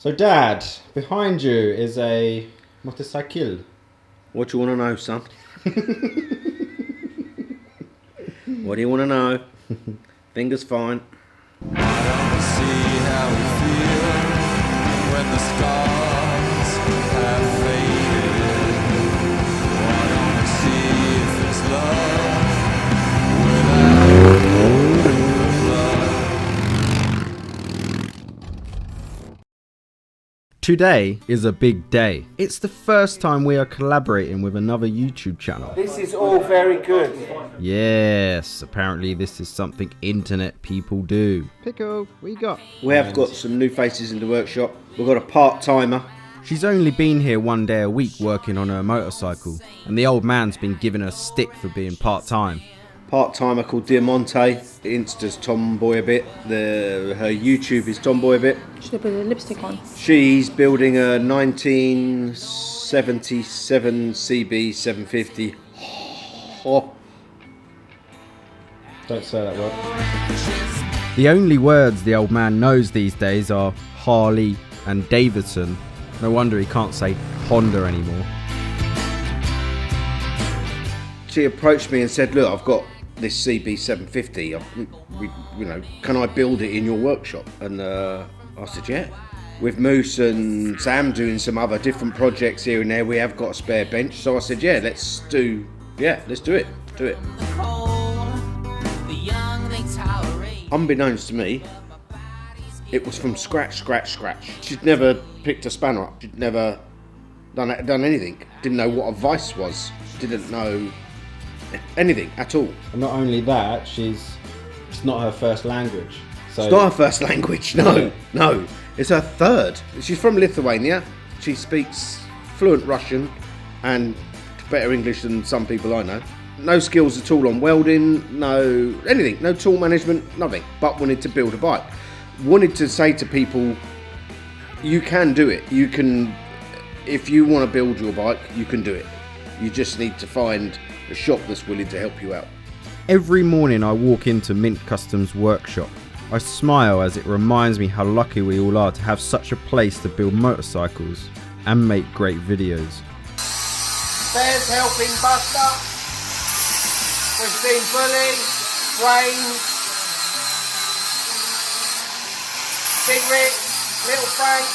So, Dad, behind you is a motorcycle. What do you want to know, son? What do you want to know? Fingers fine. I don't see how we feel when the stars have faded. I don't see if it's love without the blood. Today is a big day. It's the first time we are collaborating with another YouTube channel. This is all very good. Yes, apparently this is something internet people do. Pico, what you got? We have got some new faces in the workshop. We've got a part-timer. She's only been here one day a week working on her motorcycle, and the old man's been giving her stick for being part-time. Part-timer called Diamante. Insta's Tomboy a bit. Her YouTube is Tomboy a bit. Should I put a lipstick on? She's building a 1977 CB 750. Oh, Don't say that word. The only words the old man knows these days are Harley and Davidson. No wonder he can't say Honda anymore. she approached me and said, "Look, I've got this CB 750. Can I build it in your workshop?" And I said, "Yeah." With Moose and Sam doing some other different projects here and there, we have got a spare bench. So I said, "Yeah, let's do it. Do it." Unbeknownst to me, it was from scratch. She'd never picked a spanner up. She'd never done anything. Didn't know what a vice was. Didn't know anything at all. And not only that, it's not her first language. So It's not her first language. No. It's her third. She's from Lithuania. She speaks fluent Russian and better English than some people I know. No skills at all on welding, no anything, no tool management, nothing. But wanted to build a bike. Wanted to say to people, you can do it. You can, if you want to build your bike, you can do it. You just need to find a shop that's willing to help you out. every morning I walk into Mint Customs workshop. I smile as it reminds me how lucky we all are to have such a place to build motorcycles and make great videos. Bears helping Buster. We've seen Bully, Wayne, Big Rick, Little Frank,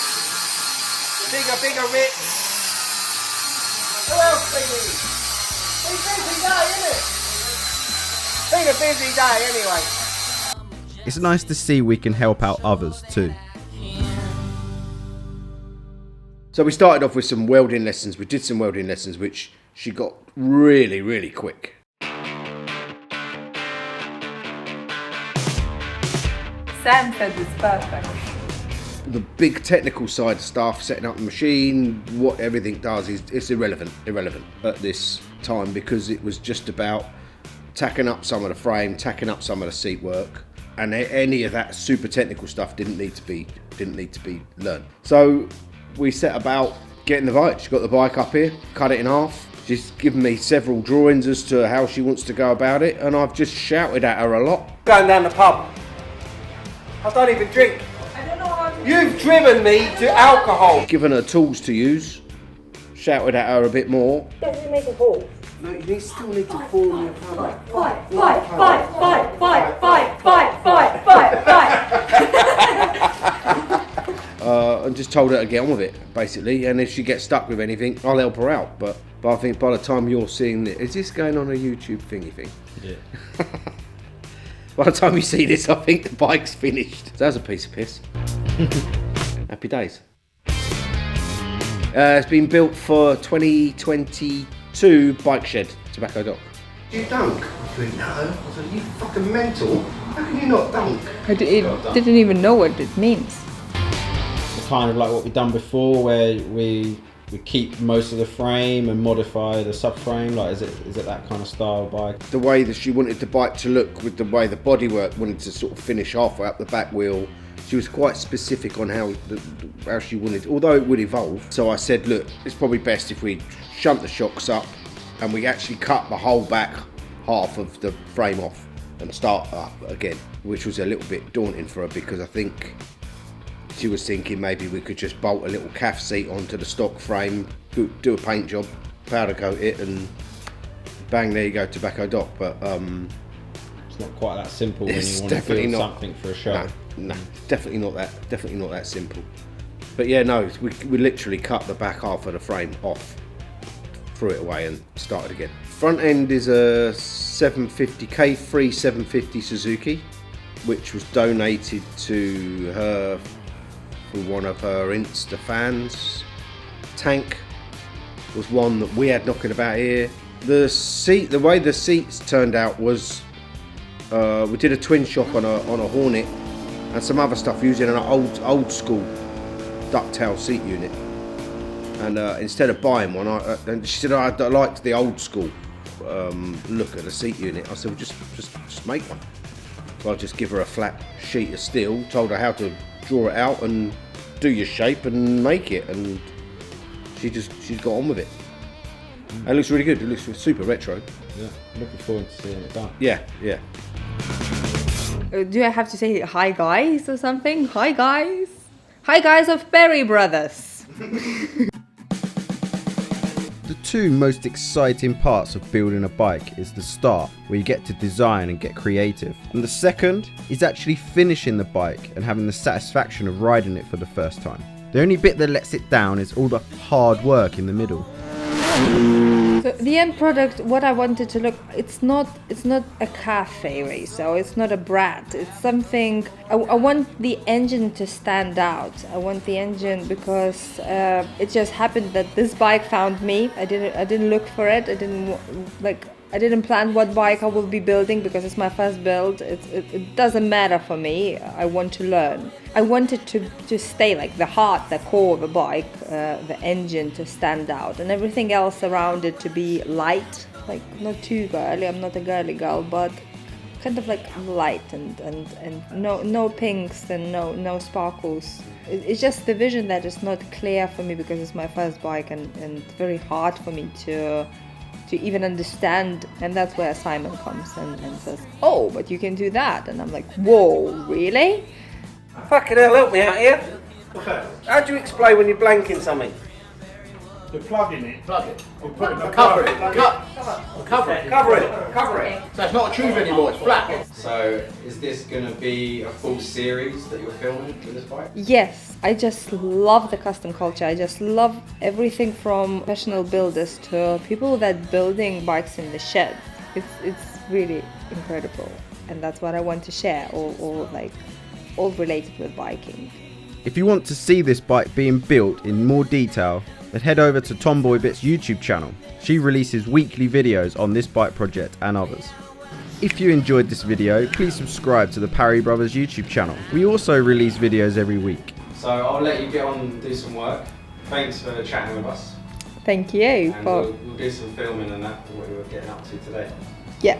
Bigger Rick. Who else Biggie? It's a busy day, isn't it? Been a busy day anyway. It's nice to see we can help out others too. So we started off with some welding lessons. We did some welding lessons, which she got really, really quick. Sam said it's perfect. The big technical side stuff, setting up the machine, what everything does it's irrelevant at this time, because it was just about tacking up some of the frame, tacking up some of the seat work, and any of that super technical stuff didn't need to be learned. So we set about getting the bike. She got the bike up here, cut it in half. She's given me several drawings as to how she wants to go about it, and I've just shouted at her a lot. Going down the pub. I don't even drink. I don't know how to. You've driven me to alcohol. Given her tools to use, shouted at her a bit more. Does it make a hole? No, you still need to fall in your power. Five. And just told her to get on with it, basically. And if she gets stuck with anything, I'll help her out. But I think by the time you're seeing it, is this going on a YouTube thingy thing? Yeah. By the time you see this, I think the bike's finished. So that's a piece of piss. Happy days. It's been built for 2022 Bike Shed, Tobacco Dock. Do you dunk? I said, no. I said, you fucking mental. How can you not dunk? I didn't even know what it means. Kind of like what we've done before, where we keep most of the frame and modify the subframe. Like, is it that kind of style bike? The way that she wanted the bike to look, with the way the bodywork wanted to sort of finish halfway up the back wheel, she was quite specific on how she wanted, although it would evolve. So I said, look, it's probably best if we shunt the shocks up and we actually cut the whole back half of the frame off and start up again, which was a little bit daunting for her, because I think she was thinking maybe we could just bolt a little calf seat onto the stock frame, do a paint job, powder coat it, and bang, there you go, Tobacco Dock. But It's not quite that simple when it's you want to definitely build not something for a show. No, definitely not that simple. But yeah, no, we literally cut the back half of the frame off, threw it away, and started again. Front end is a 750 K3 750 Suzuki, which was donated to her for one of her Insta fans. Tank was one that we had knocking about here. The way the seats turned out was we did a twin shock on a Hornet and some other stuff using an old school ducktail seat unit. And instead of buying one, and she said, I liked the old school look at the seat unit. I said, well, just make one. So I just give her a flat sheet of steel, told her how to draw it out and do your shape and make it, and she's got on with it. It looks really good. It looks super retro. Yeah, looking forward to seeing it done. Yeah. Do I have to say hi guys or something? Hi guys! Hi guys of Perry Brothers! The two most exciting parts of building a bike is the start, where you get to design and get creative. And the second is actually finishing the bike and having the satisfaction of riding it for the first time. The only bit that lets it down is all the hard work in the middle. So the end product, what I wanted to look, it's not a cafe racer, it's not a brat, it's something, I want the engine to stand out. I want the engine because it just happened that this bike found me. I didn't look for it. I didn't plan what bike I will be building because it's my first build. It doesn't matter for me. I want to learn. I wanted to stay like the heart, the core of the bike, the engine to stand out, and everything else around it to be light, like not too girly. I'm not a girly girl, but kind of like light and no pinks and no sparkles. It's just the vision that is not clear for me because it's my first bike and it's very hard for me to even understand, and that's where Simon comes and says, oh, but you can do that, and I'm like, whoa, really? Fucking hell, help me out here. How do you explain when you're blanking something? You're plugging it. Plug it. Or putting a Cover plug it. in. Cover it. Cover it. So it's not a tube anymore, it's flat. So, is this going to be a full series that you're filming with this bike? Yes, I just love the custom culture. I just love everything from professional builders to people that building bikes in the shed. It's really incredible, and that's what I want to share, all related with biking. If you want to see this bike being built in more detail, then head over to Tomboy Bits YouTube channel. She releases weekly videos on this bike project and others. If you enjoyed this video, please subscribe to the Parry Brothers YouTube channel. We also release videos every week. So I'll let you get on and do some work. Thanks for chatting with us. Thank you. And we'll do some filming and that for what you were getting up to today. Yeah.